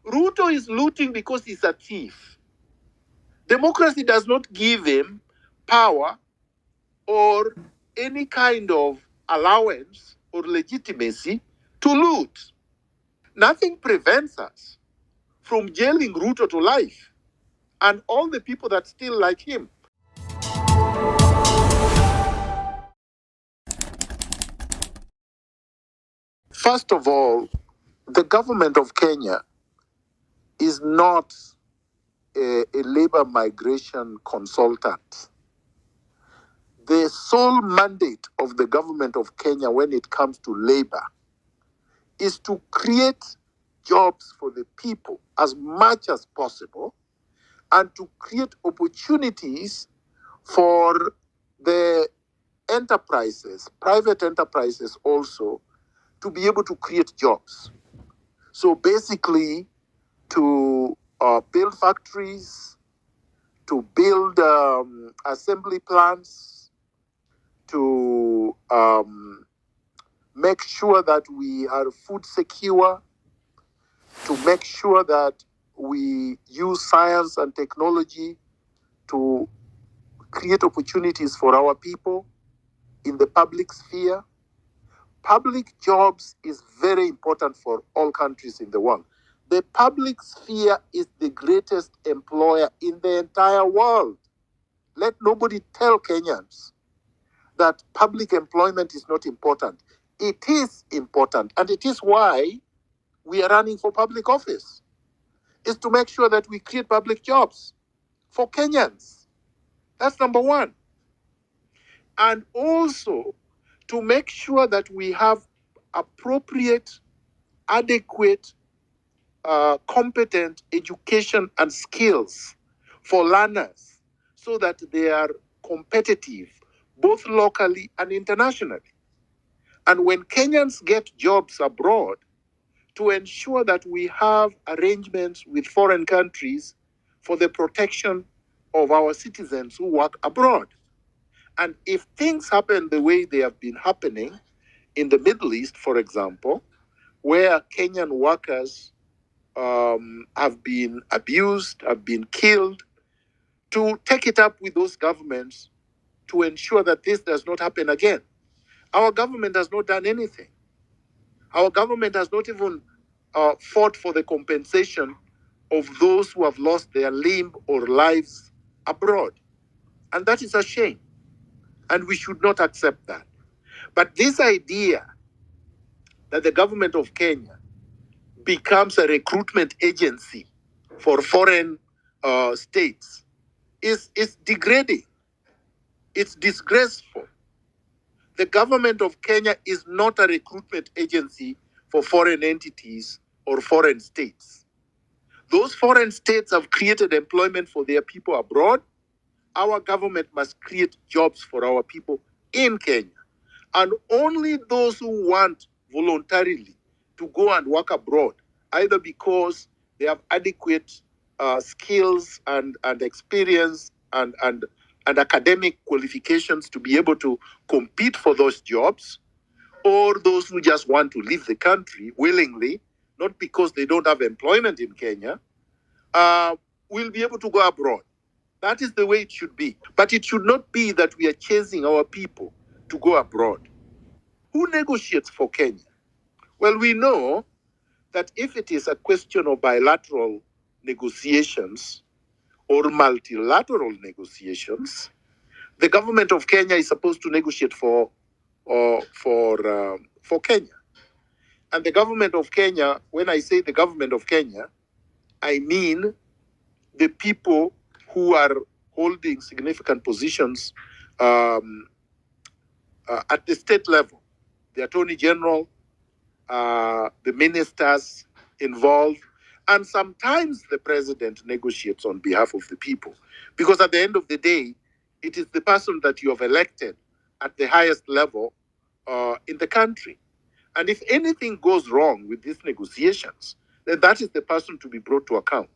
Ruto is looting because he's a thief. Democracy does not give him power or any kind of allowance or legitimacy to loot. Nothing prevents us from jailing Ruto to life and all the people that still like him. First of all, the government of Kenya is not a labor migration consultant. The sole mandate of the government of Kenya when it comes to labor is to create jobs for the people as much as possible and to create opportunities for the enterprises, private enterprises also, to be able to create jobs. So basically, to build factories, to build assembly plants, to make sure that we are food secure, to make sure that we use science and technology to create opportunities for our people in the public sphere. Public jobs is very important for all countries in the world. The public sphere is the greatest employer in the entire world. Let nobody tell Kenyans that public employment is not important. It is important, and it is why we are running for public office, is to make sure that we create public jobs for Kenyans. That's number one. And also to make sure that we have appropriate, adequate, competent education and skills for learners so that they are competitive both locally and internationally. And when Kenyans get jobs abroad, to ensure that we have arrangements with foreign countries for the protection of our citizens who work abroad. And if things happen the way they have been happening in the Middle East, for example, where Kenyan workers have been abused, have been killed, to take it up with those governments to ensure that this does not happen again. Our government has not done anything. Our government has not even fought for the compensation of those who have lost their limb or lives abroad. And that is a shame. And we should not accept that. But this idea that the government of Kenya becomes a recruitment agency for foreign states is degrading. It's disgraceful. The government of Kenya is not a recruitment agency for foreign entities or foreign states. Those foreign states have created employment for their people abroad. Our government must create jobs for our people in Kenya. And only those who want voluntarily to go and work abroad, either because they have adequate skills and experience and academic qualifications to be able to compete for those jobs, or those who just want to leave the country willingly, not because they don't have employment in Kenya, will be able to go abroad. That is the way it should be. But it should not be that we are chasing our people to go abroad. Who negotiates for Kenya? Well, we know that if it is a question of bilateral negotiations or multilateral negotiations, the government of Kenya is supposed to negotiate for Kenya. And the government of Kenya, when I say the government of Kenya, I mean the people who are holding significant positions at the state level, the Attorney General, the ministers involved, and sometimes the president negotiates on behalf of the people. Because at the end of the day, it is the person that you have elected at the highest level in the country. And if anything goes wrong with these negotiations, then that is the person to be brought to account.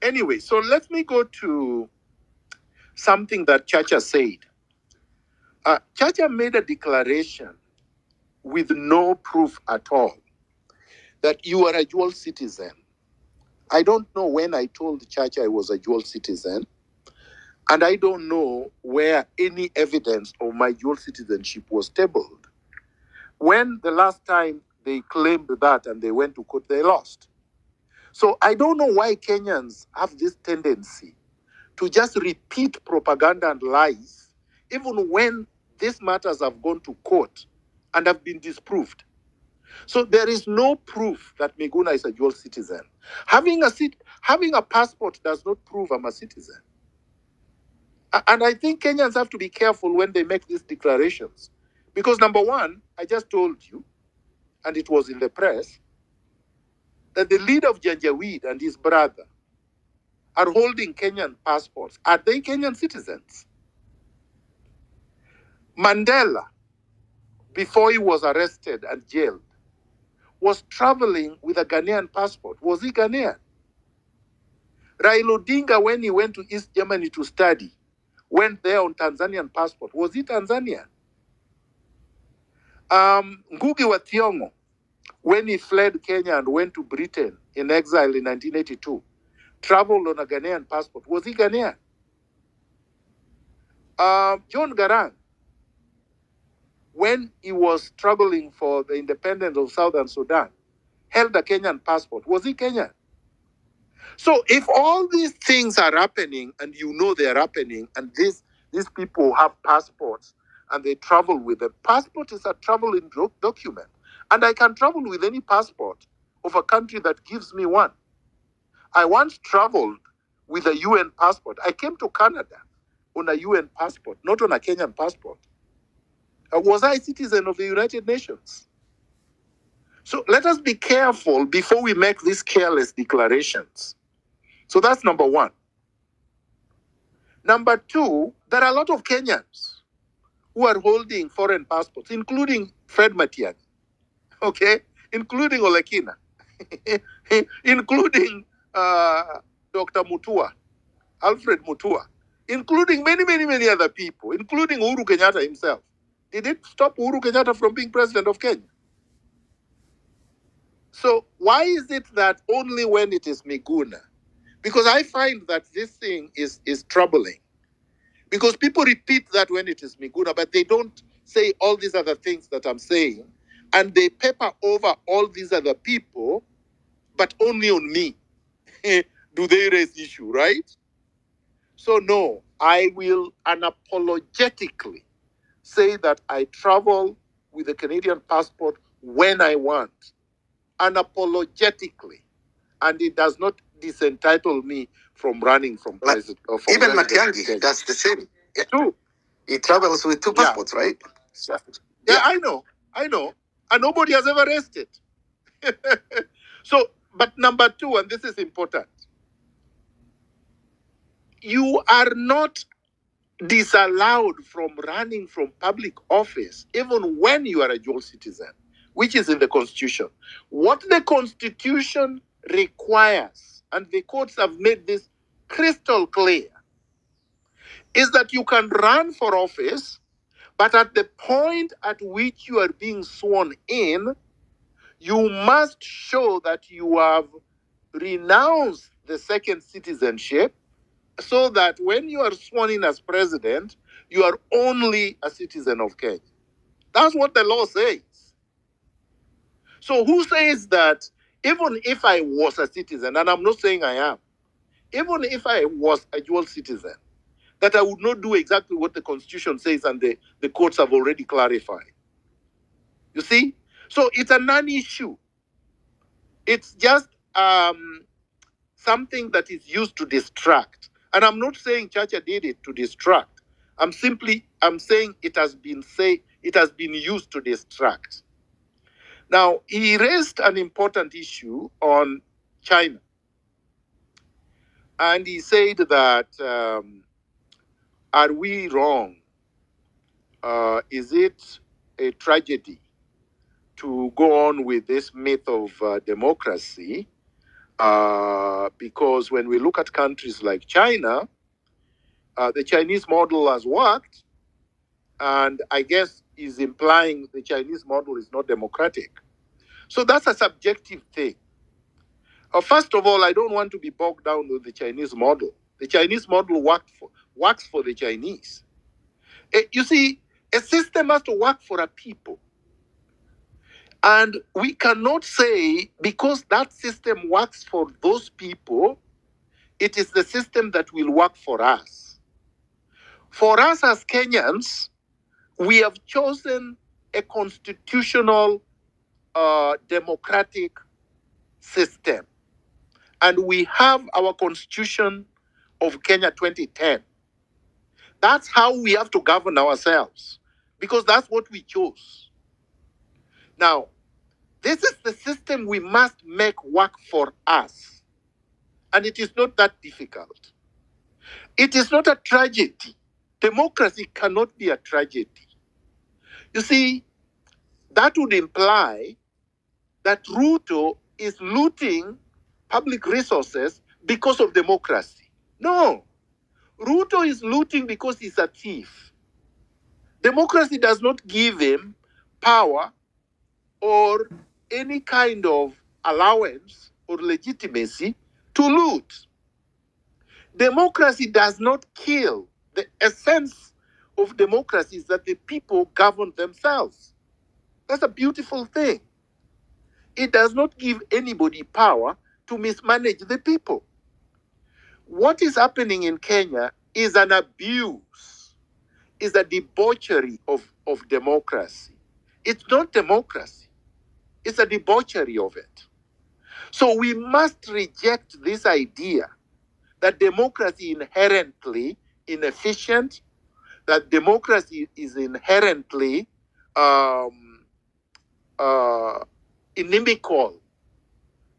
Anyway, so let me go to something that Chacha said. Chacha made a declaration with no proof at all that you are a dual citizen. I don't know when I told Chacha I was a dual citizen, and I don't know where any evidence of my dual citizenship was tabled. When the last time they claimed that and they went to court, they lost. So I don't know why Kenyans have this tendency to just repeat propaganda and lies, even when these matters have gone to court and have been disproved. So there is no proof that Miguna is a dual citizen. Having a passport does not prove I'm a citizen. And I think Kenyans have to be careful when they make these declarations. Because number one, I just told you, and it was in the press, that the leader of Janjaweed and his brother are holding Kenyan passports. Are they Kenyan citizens? Mandela, before he was arrested and jailed, was traveling with a Ghanaian passport. Was he Ghanaian? Raila Odinga, when he went to East Germany to study, went there on Tanzanian passport. Was he Tanzanian? Ngugi wa Thiong'o, when he fled Kenya and went to Britain in exile in 1982, traveled on a Ghanaian passport. Was he Ghanaian? John Garang, when he was struggling for the independence of Southern Sudan, held a Kenyan passport. Was he Kenyan? So if all these things are happening and you know they're happening, and these people have passports and they travel with them, passport is a traveling document. And I can travel with any passport of a country that gives me one. I once traveled with a UN passport. I came to Canada on a UN passport, not on a Kenyan passport. Was I a citizen of the United Nations? So let us be careful before we make these careless declarations. So that's number one. Number two, there are a lot of Kenyans who are holding foreign passports, including Fred Matiang'i, okay, including Olekina, including Dr. Mutua, Alfred Mutua, including many other people, including Uhuru Kenyatta himself. Did it stop Uhuru Kenyatta from being president of Kenya? So why is it that only when it is Miguna? Because I find that this thing is troubling. Because people repeat that when it is Miguna, but they don't say all these other things that I'm saying. And they paper over all these other people, but only on me. Do they raise issue, right? So no, I will unapologetically say that I travel with a Canadian passport when I want. Unapologetically. And it does not disentitle me from running from president. Even Matiang'i does the same. Yeah. Too. He travels with two passports, right? Yeah, I know. And nobody has ever raised it. So, but number two, and this is important, you are not disallowed from running from public office, even when you are a dual citizen, which is in the Constitution. What the Constitution requires, and the courts have made this crystal clear, is that you can run for office, but at the point at which you are being sworn in, you must show that you have renounced the second citizenship, so that when you are sworn in as president, you are only a citizen of Kenya. That's what the law says. So who says that even if I was a citizen, and I'm not saying I am, even if I was a dual citizen, that I would not do exactly what the Constitution says and the courts have already clarified. You see? So it's a non-issue. It's just something that is used to distract. And I'm not saying Chacha did it to distract. I'm saying it has been used to distract. Now, he raised an important issue on China. And he said that, are we wrong? Is it a tragedy to go on with this myth of democracy? Because when we look at countries like China, the Chinese model has worked, and I guess is implying the Chinese model is not democratic. So that's a subjective thing. First of all, I don't want to be bogged down with the Chinese model. The Chinese model works for the Chinese. You see, a system has to work for a people. And we cannot say because that system works for those people, it is the system that will work for us. For us as Kenyans, we have chosen a constitutional democratic system. And we have our Constitution of Kenya 2010. That's how we have to govern ourselves because that's what we chose. Now, this is the system we must make work for us. And it is not that difficult. It is not a tragedy. Democracy cannot be a tragedy. You see, that would imply that Ruto is looting public resources because of democracy. No. Ruto is looting because he's a thief. Democracy does not give him power or any kind of allowance or legitimacy to loot. Democracy does not kill. The essence of democracy is that the people govern themselves. That's a beautiful thing. It does not give anybody power to mismanage the people. What is happening in Kenya is an abuse, is a debauchery of democracy. It's not democracy. It's a debauchery of it. So we must reject this idea that democracy is inherently inefficient, that democracy is inherently inimical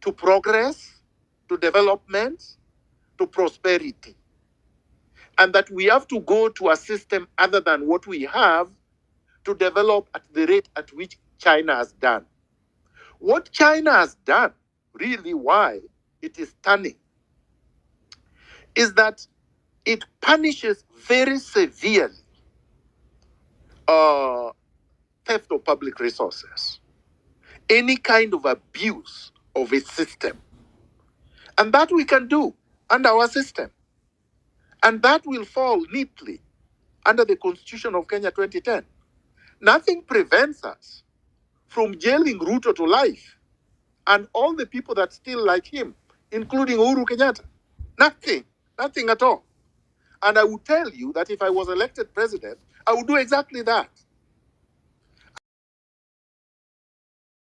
to progress, to development, to prosperity. And that we have to go to a system other than what we have to develop at the rate at which China has done. What China has done, really why it is stunning, is that it punishes very severely theft of public resources, any kind of abuse of its system. And that we can do under our system. And that will fall neatly under the Constitution of Kenya 2010. Nothing prevents us from jailing Ruto to life and all the people that still like him, including Uhuru Kenyatta. Nothing at all. And I would tell you that if I was elected president, I would do exactly that.